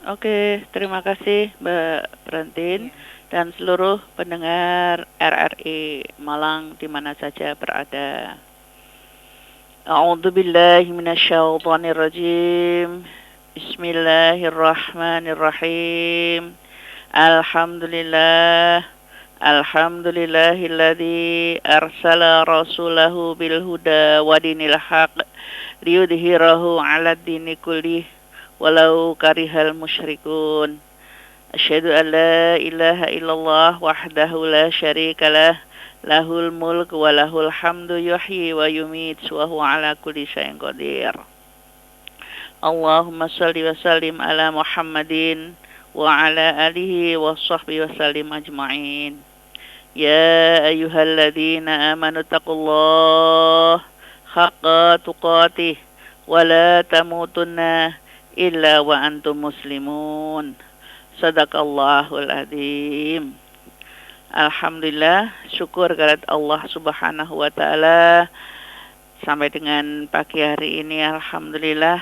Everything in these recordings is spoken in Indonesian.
Oke, terima kasih Mbak Brantin Iya. dan seluruh pendengar RRI Malang di mana saja berada. A'udzu billahi minasyaitonir rajim. Bismillahirrahmanirrahim. Alhamdulillah. Alhamdulillahilladzi arsala rasulahu bil huda wa dinil haq liyudhhirahu 'ala dini kullih walau karihal musyrikun. Asyhadu an la ilaha illallah wahdahu la syarikalah lahul mulk wa lahul hamdu yuhyi wa yumiit wa huwa ala kulli syai'in qadir. Allahumma shalli wa sallim ala Muhammadin wa ala alihi wa sahbihi wa sallim ajma'in. Ya ayyuhalladzina amanu taqullaha haqqa tuqatih wa la tamutunna illa wa antum muslimun. Sadaqallahul azim. Alhamdulillah, syukur kehadirat Allah Subhanahu wa taala. Sampai dengan pagi hari ini alhamdulillah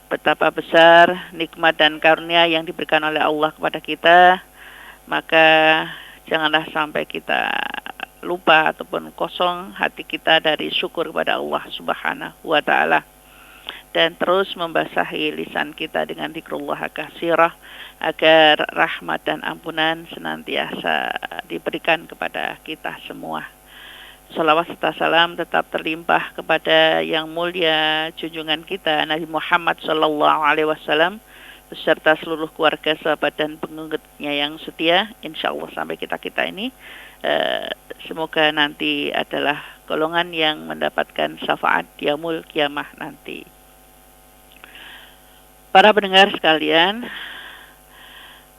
betapa besar nikmat dan karunia yang diberikan oleh Allah kepada kita. Maka janganlah sampai kita lupa ataupun kosong hati kita dari syukur kepada Allah Subhanahu wa taala. Dan terus membasahi lisan kita dengan zikrullah katsirah agar rahmat dan ampunan senantiasa diberikan kepada kita semua. Salawat serta salam tetap terlimpah kepada yang mulia junjungan kita Nabi Muhammad sallallahu alaihi wasallam beserta seluruh keluarga, sahabat dan pengikutnya yang setia. Insyaallah sampai kita ini semoga nanti adalah golongan yang mendapatkan syafaat yaumul kiamah nanti. Para pendengar sekalian,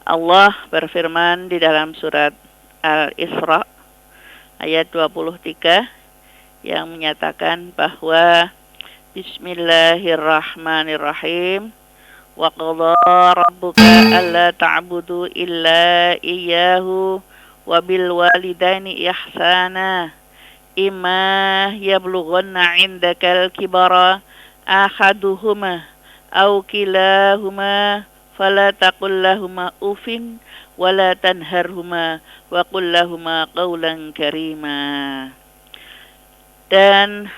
Allah berfirman di dalam surat Al-Isra ayat 23 yang menyatakan bahwa Bismillahirrahmanirrahim. Wa qadha rabbuka alla ta'budu illa iyyahu wa bil walidaini ihsana imma yablughanna 'indakal kibara ahaduhuma aw kilahuma fala taqul lahumā uffin wa la tanharhumā wa qul lahumā qawlan karīmā. Dan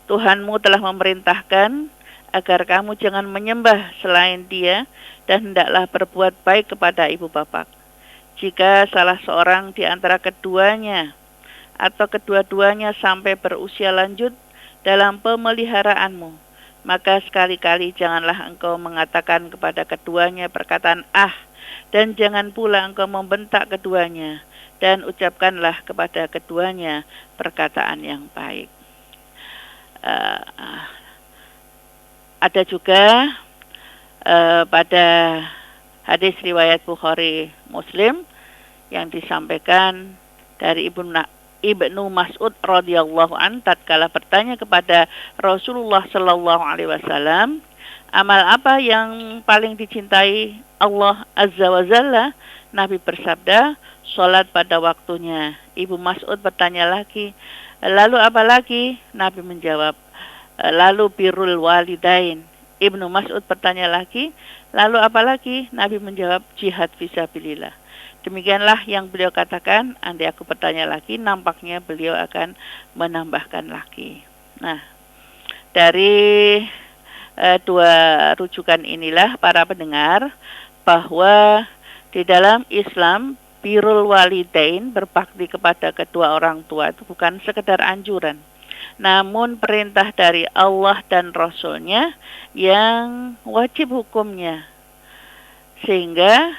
Tuhanmu telah memerintahkan agar kamu jangan menyembah selain Dia dan hendaklah berbuat baik kepada ibu bapa. Jika salah seorang di antara keduanya atau kedua-duanya sampai berusia lanjut dalam pemeliharaanmu, maka sekali-kali janganlah engkau mengatakan kepada keduanya perkataan dan jangan pula engkau membentak keduanya, dan ucapkanlah kepada keduanya perkataan yang baik. Ada juga pada hadis riwayat Bukhari Muslim yang disampaikan dari Ibnu Mas'ud radhiyallahu an tatkala bertanya kepada Rasulullah sallallahu alaihi wasallam, amal apa yang paling dicintai Allah Azza wa Jalla? Nabi bersabda, salat pada waktunya. Ibu Mas'ud bertanya lagi, lalu apa lagi? Nabi menjawab, lalu birrul walidain. Ibnu Mas'ud bertanya lagi, lalu apa lagi? Nabi menjawab, jihad fisabilillah. Demikianlah yang beliau katakan. Andai aku bertanya lagi, nampaknya beliau akan menambahkan lagi. Nah, dari dua rujukan inilah para pendengar bahwa di dalam Islam birrul walidain, berbakti kepada kedua orang tua itu bukan sekedar anjuran, namun perintah dari Allah dan Rasul-Nya yang wajib hukumnya, sehingga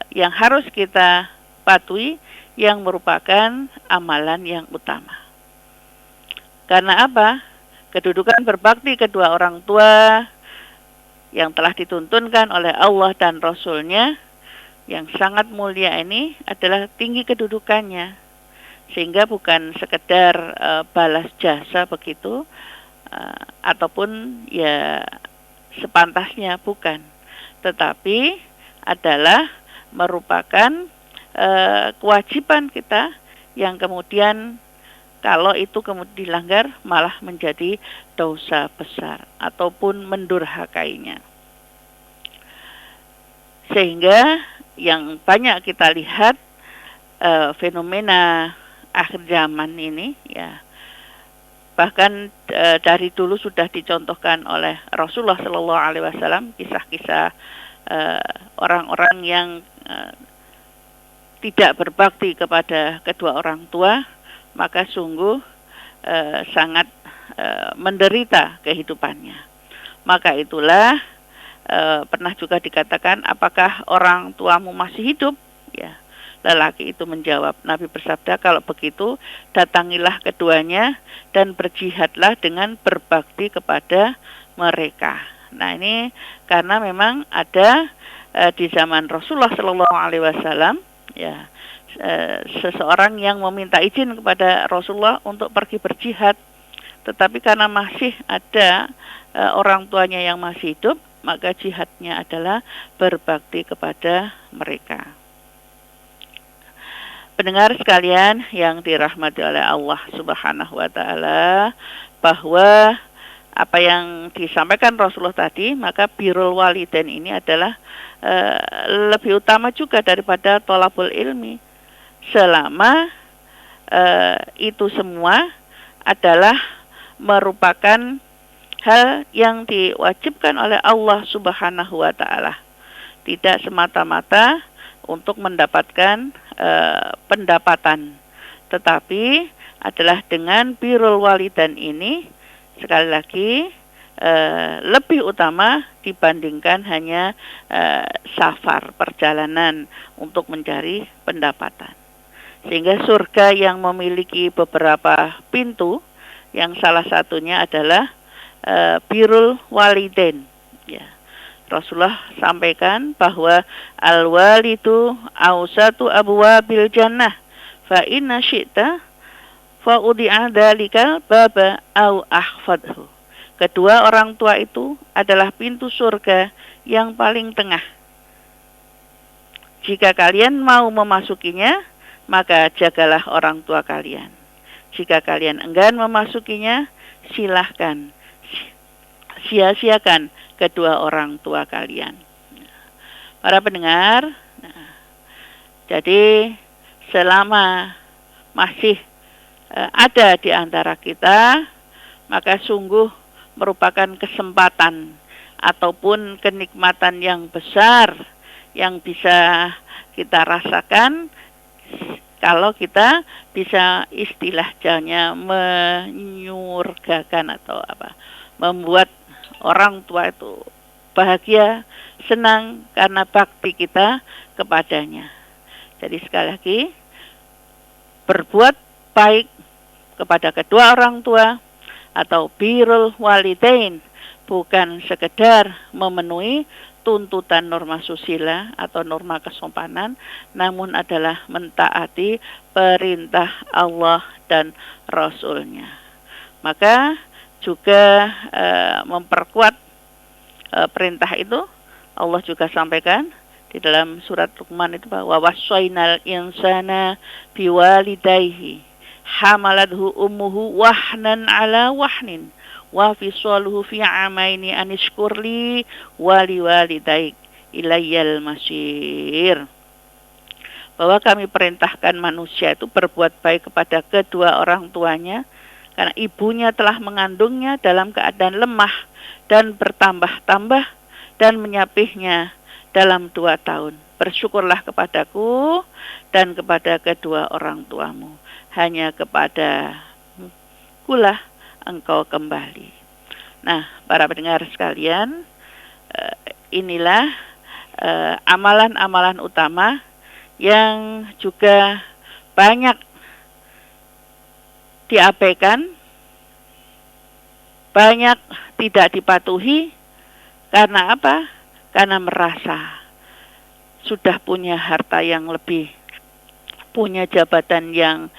yang harus kita patuhi, yang merupakan amalan yang utama. Karena apa? Kedudukan berbakti kedua orang tua yang telah dituntunkan oleh Allah dan Rasul-Nya yang sangat mulia ini adalah tinggi kedudukannya, sehingga bukan sekedar balas jasa begitu ataupun ya sepantasnya, bukan, tetapi adalah merupakan kewajiban kita yang kemudian kalau itu kemudian dilanggar malah menjadi dosa besar ataupun mendurhakainya. Sehingga yang banyak kita lihat fenomena akhir zaman ini, ya, bahkan dari dulu sudah dicontohkan oleh Rasulullah Shallallahu Alaihi Wasallam, kisah-kisah orang-orang yang tidak berbakti kepada kedua orang tua, maka sungguh sangat menderita kehidupannya. Maka itulah pernah juga dikatakan, apakah orang tuamu masih hidup? Ya, lelaki itu menjawab, Nabi bersabda, kalau begitu datangilah keduanya dan berjihadlah dengan berbakti kepada mereka. Nah, ini karena memang ada di zaman Rasulullah Shallallahu Alaihi Wasallam, ya, seseorang yang meminta izin kepada Rasulullah untuk pergi berjihad, tetapi karena masih ada orang tuanya yang masih hidup, maka jihadnya adalah berbakti kepada mereka. Pendengar sekalian yang dirahmati oleh Allah Subhanahu wa Ta'ala, bahwa apa yang disampaikan Rasulullah tadi, maka birrul walidain ini adalah lebih utama juga daripada thalabul ilmi, selama itu semua adalah merupakan hal yang diwajibkan oleh Allah Subhanahu wa Ta'ala, tidak semata-mata untuk mendapatkan pendapatan, tetapi adalah dengan birrul walidain ini sekali lagi lebih utama dibandingkan hanya safar, perjalanan untuk mencari pendapatan. Sehingga surga yang memiliki beberapa pintu, yang salah satunya adalah birrul walidain, ya. Rasulullah sampaikan bahwa al-walidu awsatu abwabil jannah fa inna syi'ta fa udi'a dalikal baba au ahfadhu. Kedua orang tua itu adalah pintu surga yang paling tengah. Jika kalian mau memasukinya, maka jagalah orang tua kalian. Jika kalian enggan memasukinya, silahkan sia-siakan kedua orang tua kalian. Para pendengar, jadi selama masih ada di antara kita, maka sungguh merupakan kesempatan ataupun kenikmatan yang besar yang bisa kita rasakan kalau kita bisa istilahnya menyurgakan atau membuat orang tua itu bahagia, senang karena bakti kita kepadanya. Jadi sekali lagi, berbuat baik kepada kedua orang tua atau birrul walidain bukan sekedar memenuhi tuntutan norma susila atau norma kesopanan, namun adalah mentaati perintah Allah dan Rasul-Nya. Maka juga memperkuat perintah itu, Allah juga sampaikan di dalam surat Luqman itu bahwa wassainal insana biwalidayhi hamalathu ummuhu wahnan ala wahnin wa fisaluhu fi amaini anishkurli wali walidaik ilayyal masyir. Bahwa kami perintahkan manusia itu berbuat baik kepada kedua orang tuanya karena ibunya telah mengandungnya dalam keadaan lemah dan bertambah-tambah dan menyapihnya dalam 2 tahun. Bersyukurlah kepadaku dan kepada kedua orang tuamu. Hanya kepada kulah engkau kembali. Nah, para pendengar sekalian, inilah amalan-amalan utama yang juga banyak diabaikan, banyak tidak dipatuhi. Karena apa? Karena merasa sudah punya harta yang lebih, punya jabatan yang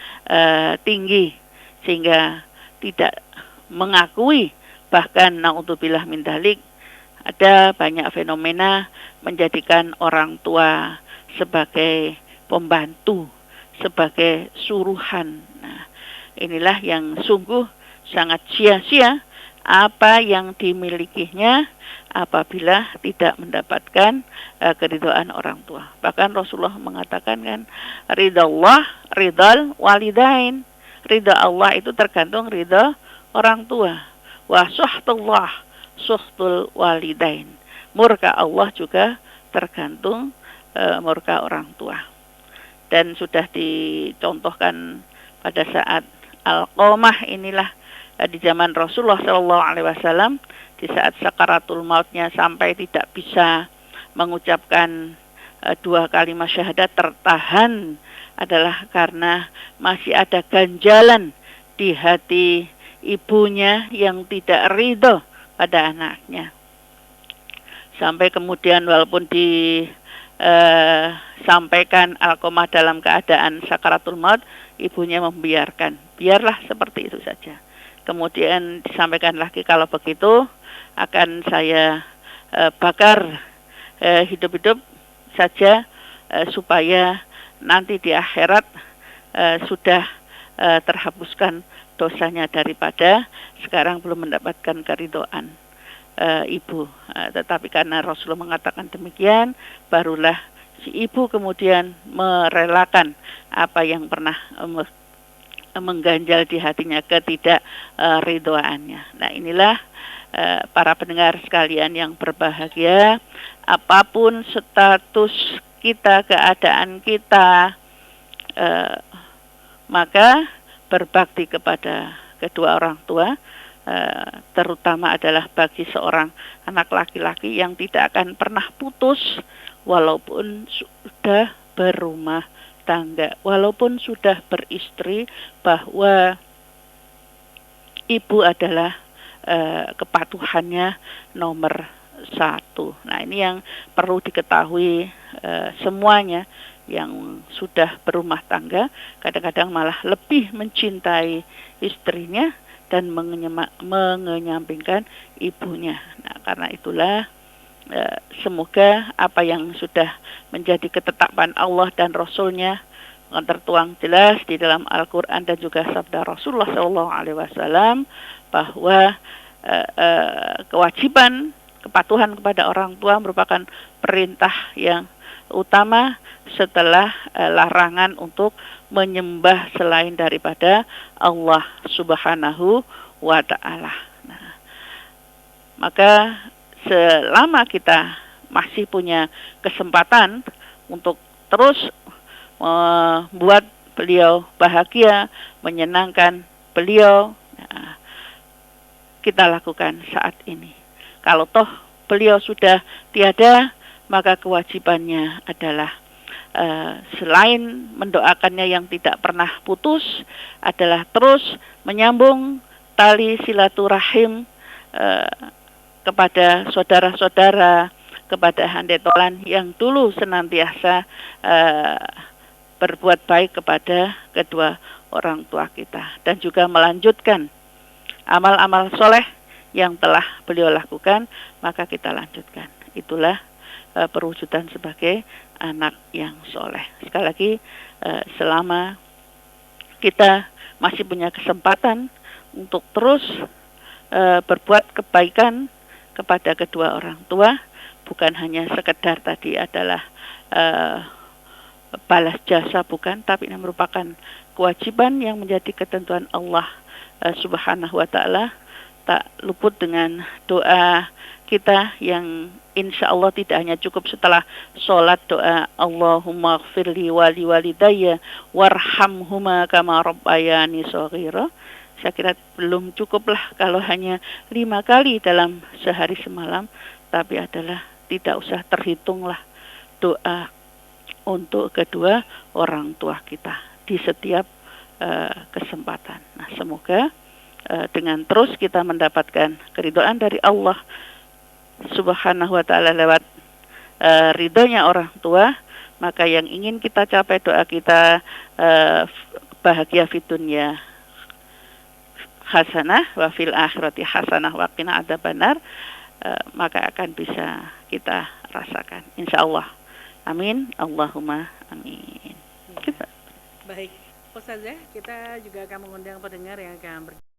tinggi, sehingga tidak mengakui, bahkan naudzubillah min dzalik, ada banyak fenomena menjadikan orang tua sebagai pembantu, sebagai suruhan. Nah, inilah yang sungguh sangat sia-sia apa yang dimilikinya, apabila tidak mendapatkan keridhaan orang tua. Bahkan Rasulullah mengatakan kan, ridal walidain. Ridha Allah itu tergantung ridha orang tua. Wa suhtullah suhtul walidain. Murka Allah juga tergantung murka orang tua. Dan sudah dicontohkan pada saat Al-Qamah inilah di zaman Rasulullah SAW, di saat sakaratul mautnya sampai tidak bisa mengucapkan 2 kalimat syahadat, tertahan adalah karena masih ada ganjalan di hati ibunya yang tidak ridho pada anaknya. Sampai kemudian walaupun disampaikan Al-Qamah dalam keadaan sakaratul maut, ibunya membiarkan. Biarlah seperti itu saja. Kemudian disampaikan lagi, kalau begitu akan saya bakar hidup-hidup saja supaya nanti di akhirat sudah terhapuskan dosanya daripada sekarang belum mendapatkan keridhaan ibu. Tetapi karena Rasulullah mengatakan demikian, barulah si ibu kemudian merelakan apa yang pernah mengganjal di hatinya, ketidakridhoannya. Nah, inilah para pendengar sekalian yang berbahagia, apapun status kita, keadaan kita, maka berbakti kepada kedua orang tua, terutama adalah bagi seorang anak laki-laki yang tidak akan pernah putus walaupun sudah berumah tangga, walaupun sudah beristri, bahwa ibu adalah kepatuhannya nomor 1. Nah, ini yang perlu diketahui semuanya. Yang sudah berumah tangga kadang-kadang malah lebih mencintai istrinya dan mengenyampingkan ibunya. Nah, karena itulah semoga apa yang sudah menjadi ketetapan Allah dan Rasul-Nya akan tertuang jelas di dalam Al-Quran dan juga sabda Rasulullah SAW, bahwa kewajiban kepatuhan kepada orang tua merupakan perintah yang utama setelah larangan untuk menyembah selain daripada Allah Subhanahu wa Ta'ala. Nah, maka selama kita masih punya kesempatan untuk terus membuat beliau bahagia, menyenangkan beliau, nah, kita lakukan saat ini. Kalau toh beliau sudah tiada, maka kewajibannya adalah selain mendoakannya yang tidak pernah putus, adalah terus menyambung tali silaturahim kepada saudara-saudara, kepada handetolan yang dulu senantiasa berbuat baik kepada kedua orang tua kita, dan juga melanjutkan amal-amal soleh yang telah beliau lakukan, maka kita lanjutkan. Itulah perwujudan sebagai anak yang soleh. Sekali lagi, selama kita masih punya kesempatan untuk terus berbuat kebaikan kepada kedua orang tua, bukan hanya sekedar tadi adalah balas jasa, bukan, tapi ini merupakan kewajiban yang menjadi ketentuan Allah Subhanahu wa Ta'ala. Tak luput dengan doa kita yang insya Allah tidak hanya cukup setelah sholat doa Allahumma gfirli wali walidayya warhamhuma kama rabbayani shaghira. Saya kira belum cukuplah kalau hanya 5 kali dalam sehari semalam, tapi adalah tidak usah terhitunglah doa untuk kedua orang tua kita di setiap kesempatan. Nah, semoga dengan terus kita mendapatkan keridhaan dari Allah Subhanahu wa Ta'ala lewat ridhonya orang tua, maka yang ingin kita capai, doa kita bahagia fid dunya hasanah wa fil akhirati hasanah wa qina adzabannar, maka akan bisa kita rasakan insyaallah. Amin, Allahumma amin. Baik, Ustazah, kita juga akan mengundang pendengar yang akan